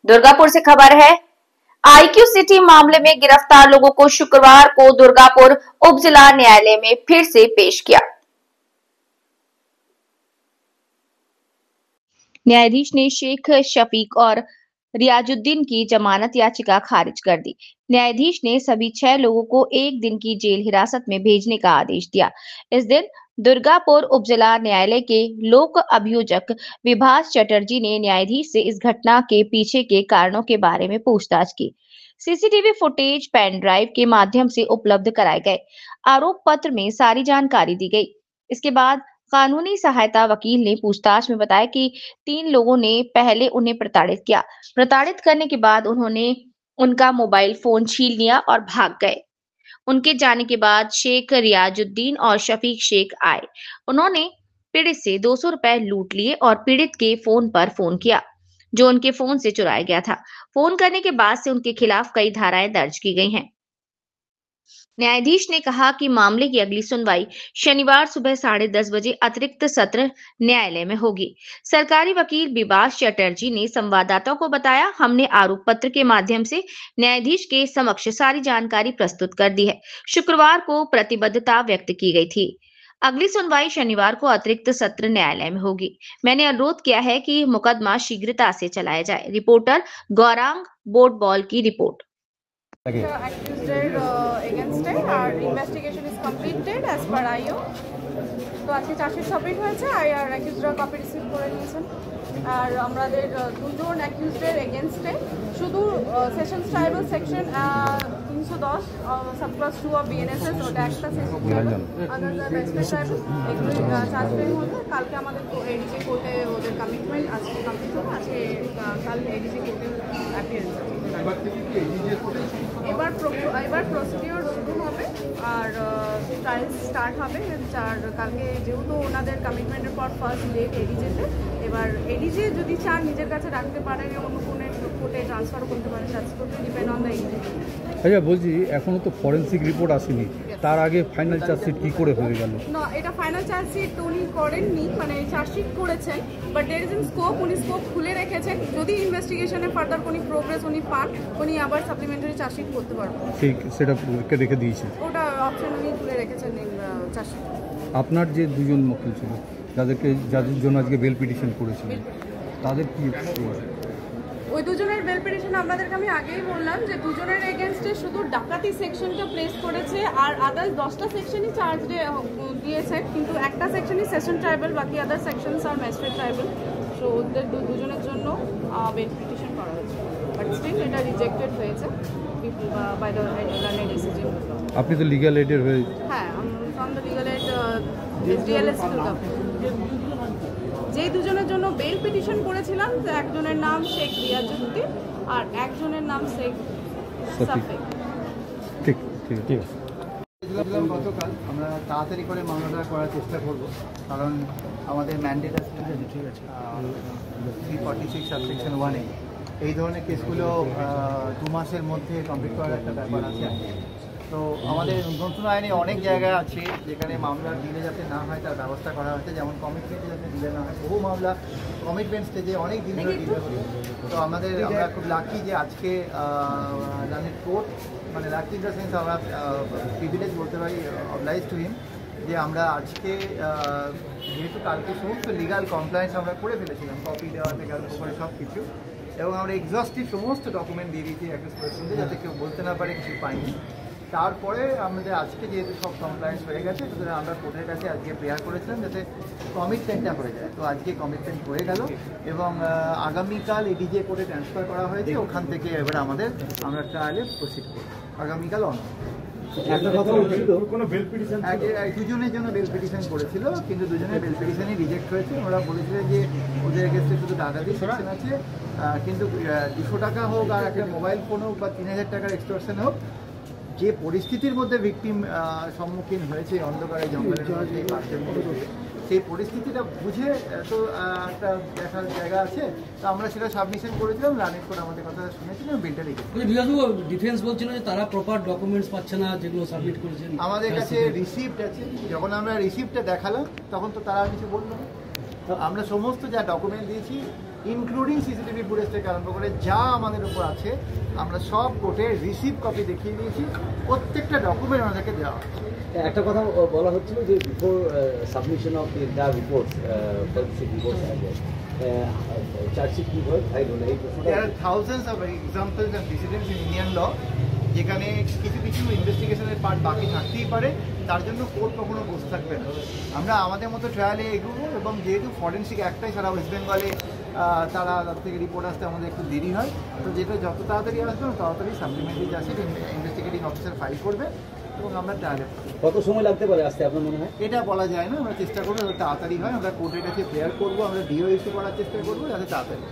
दुर्गापुर से खबर है। आईक्यू सिटी मामले में गिरफ्तार लोगों को शुक्रवार को दुर्गापुर उप जिला न्यायालय में फिर से पेश किया। न्यायाधीश ने शेख शफीक और रियाजुद्दीन की जमानत याचिका खारिज कर दी। न्यायाधीश ने सभी 6 लोगों को 1 दिन की जेल हिरासत में भेजने का आदेश दिया। इस दिन दुर्गापुर उप जिला न्यायालय के लोक अभियोजक विभास चटर्जी ने न्यायाधीश से इस घटना के पीछे के कारणों के बारे में पूछताछ की। सीसीटीवी फुटेज पेन ड्राइव के माध्यम से उपलब्ध कराए गए। आरोप पत्र में सारी जानकारी दी गई। इसके बाद कानूनी सहायता वकील ने पूछताछ में बताया कि 3 लोगों ने पहले उन्हें प्रताड़ित किया। प्रताड़ित करने के बाद उन्होंने उनका मोबाइल फोन छीन लिया और भाग गए। उनके जाने के बाद शेख रियाजुद्दीन और शफीक शेख आए। उन्होंने पीड़ित से 200 रुपए लूट लिए और पीड़ित के फोन पर फोन किया, जो उनके फोन से चुराया गया था। फोन करने के बाद से उनके खिलाफ कई धाराएं दर्ज की गई हैं। न्यायाधीश ने कहा कि मामले की अगली सुनवाई शनिवार सुबह 10:30 बजे अतिरिक्त सत्र न्यायालय में होगी। सरकारी वकील विभास चटर्जी ने संवाददाताओं को बताया, हमने आरोप पत्र के माध्यम से न्यायाधीश के समक्ष सारी जानकारी प्रस्तुत कर दी है। शुक्रवार को प्रतिबद्धता व्यक्त की गई थी। अगली सुनवाई शनिवार को अतिरिक्त सत्र न्यायालय में होगी। मैंने अनुरोध किया है कि मुकदमा शीघ्रता से चलाया जाए। रिपोर्टर गौरांग बोटबॉल की report. Accused against our investigation is completed as per IO. তো আজকে চার্জশিট সাবমিট হয়েছে আর অ্যাকিউজডরা কপি রিসিভ করে নিয়েছেন। আর আমাদের দুজন অ্যাকিউজডের এগেনস্টে শুধু sessions tribal section 310 subclass 2 of BNSS ওটা একটা সেশন এগুলো চার্জ ফ্রেম হবে। কালকে আমাদের এডিজি কোর্টে ওদের কমিটমেন্ট আজকে কমপ্লিট হবে। আজকে কাল এডিজি কোর্টে অ্যাপিয়ারেন্স আছে। এবার প্রসিডিওর শুরু হবে আর ট্রায়াল স্টার্ট হবে। আর কালকে যেহেতু ওনাদের কমিটমেন্টের পর ফার্স্ট ডেট এডিজেতে, এবার এডিজে যদি চান নিজের কাছে রাখতে পারেন, অন্য কোনো কোর্টে ট্রান্সফার করতে পারেন। That's totally depend on the ADJ. আচ্ছা, বলছি এখনো তো ফরেনসিক রিপোর্ট আসেনি, তার আগে ফাইনাল চার্জশিট কি করে হয়ে গেল? না, এটা ফাইনাল চার্জশিট উনি করেননি, মানে চার্জশিট করেছেন, but there is in scope, উনি স্কোপ খুলে রেখেছেন। যদি ইনভেস্টিগেশনে ফার্দার কোনো প্রোগ্রেস উনি পান, উনি আবার সাপ্লিমেন্টারি চার্জশিট করতে পারবেন। ঠিক, সেটা রেখে দিয়েছে, ওটা অপশন উনি খুলে রেখেছেন চার্জশিট। আপনার যে দুজন মক্কেল ছিল, যাদের জন্য আজকে বেল পিটিশন করেছিলেন, তাদের কি? ওই দুজনের বেল পিটিশন আপনাদেরকে আমি আগেই বললাম যে দুজনের এগেনস্টে শুধু ডাকাতি সেকশনটা প্লেস করেছে আর আদার্স 10টা সেকশনই চার্জ দিয়েছে, কিন্তু একটা সেকশনই সেশন ট্রাইবাল, বাকি আদার সেকশনস আর ম্যাজিস্ট্রেট ট্রাইবাল। সো ওদের দুজনের জন্য বেল পিটিশন করা হয়েছে, বাট স্টিল এটা রিজেক্টেড হয়েছে বাই দ্য লার্নেড ডিসিশন। আপনি তো লিগ্যাল এডের হয়ে? হ্যাঁ, ফ্রম দ্য লিগ্যাল এড এসডিএলএস যেই দুজনের জন্য বেল পিটিশন করেছিলাম, একজনের নাম শেখ রিয়াজুদ্দিন আর একজনের নাম শেখ সাফেক। ঠিক ঠিক ঠিক আছে। গতকাল আমরা তাড়াতাড়ি করে মামলাটা করার চেষ্টা করব, কারণ আমাদের ম্যান্ডেট আছে 346 সাবসেকশন 1A। এই ধরনের কেসগুলো 2 মাসের মধ্যে কমপ্লিট করার একটা ব্যাপার আছে। তো আমাদের নতুন আইনে অনেক জায়গা আছে যেখানে মামলা ডিলে যাতে না হয় তার ব্যবস্থা করা হয়েছে, যেমন কমিটমেন্টে যাতে ডিলে না হয়। বহু মামলা কমিটমেন্ট স্টেজে অনেক দিন ধরে ডিলে হচ্ছে। তো আমরা খুব লাকি যে আজকে লার্নেড কোর্ট, মানে লাকি ইন দ্য সেন্স আমরা প্রিভিলেজ বলতে পারি, অবলাইজ টু হিম, যে আমরা আজকে যেহেতু কালকে সমস্ত লিগাল কমপ্লায়েন্স আমরা করে ফেলেছিলাম, কপি দেওয়া থেকে আরম্ভ করে সব কিছু, এবং আমরা এক্সস্টিভ সমস্ত ডকুমেন্ট দিয়ে দিয়েছি অ্যাকিউজ পার্সনকে, যাতে কেউ বলতে না পারে কিছু পাইনি। তারপরে আমাদের আজকে যেহেতু সব কমপ্লায়েন্স হয়ে গেছে, সুতরাং আমরা কোর্টের কাছে আজকে প্রেয়ার করেছিলাম যাতে কমিটমেন্টটা হয়ে যায়। তো আজকে কমিটমেন্ট হয়ে গেল এবং আগামীকাল এডিজে কোর্টে ট্রান্সফার করা হয়েছে। ওখান থেকে এবার আমরা ট্রায়ালে প্রসিড করব আগামীকাল অন। দুজনের জন্য বেল পিটিশন করেছিল, কিন্তু দুজনের বেল পিটিশনই রিজেক্ট হয়েছে। ওরা বলেছিলেন যে ওদের এগেন্সটে শুধু ডাকাতি সেকশন আছে, কিন্তু 200 টাকা হোক আর একটা মোবাইল ফোন হোক বা 3000 টাকার এক্সটর্শন হোক, যে পরিস্থিতির মধ্যে ভিকটিম সম্মুখীন হয়েছে অন্ধকারে জঙ্গলের মধ্যে, সেই পরিস্থিতিটা বুঝে তো একটা দেখার জায়গা আছে। তো আমরা সেটা সাবমিশন করেছিলাম, লার্নেড করে আমাদের কথা শুনেছিলাম, বিলটা লিখেছি। ডিফেন্স বলছিল যে তারা প্রপার ডকুমেন্টস পাচ্ছে না যেগুলো সাবমিট করেছেন। আমাদের কাছে রিসিপ্ট আছে, যখন আমরা রিসিপ্টটা দেখালাম তখন তো তারা কিছু বললো না। আমরা সমস্ত যা ডকুমেন্ট দিয়েছি ইনক্লুডিং সিসিটিভি ফুটেজ থেকে আরম্ভ করে যা আমাদের উপর আছে আমরা সব কোর্টে রিসিভ কপি দেখিয়ে দিয়েছি, প্রত্যেকটা ডকুমেন্ট আমাদেরকে দেওয়া হচ্ছে। একটা কথা বলা হচ্ছিল যে before submission of the entire reports forensic reports chargesheet কি হয় ফাইল হলো এই প্রশ্নটা। There are thousands of examples and precedents in Indian law যেখানে কিছু কিছু ইনভেস্টিগেশনের পার্ট বাকি থাকতেই পারে, তার জন্য কোর্ট কখনো বসে থাকবে না। আমরা আমাদের মতো ট্রায়ালে এগোবো এবং যেহেতু ফরেন্সিক একটাই সারা ওয়েস্ট বেঙ্গলে তার থেকে রিপোর্ট আসতে আমাদের একটু দেরি হয়, তো যেটা যত তাড়াতাড়ি আসবে তাড়াতাড়ি supplementary chargesheet investigating officer file করবে এবং আমরা ট্রায়ালে। কত সময় লাগতে পারে আসতে আপনার মনে হয়? এটা বলা যায় না, আমরা চেষ্টা করবো যাতে তাড়াতাড়ি হয়। আমরা কোর্টের কাছে প্রেয়ার করবো, আমরা ডিও ইস্যু করার চেষ্টা করবো যাতে তাড়াতাড়ি।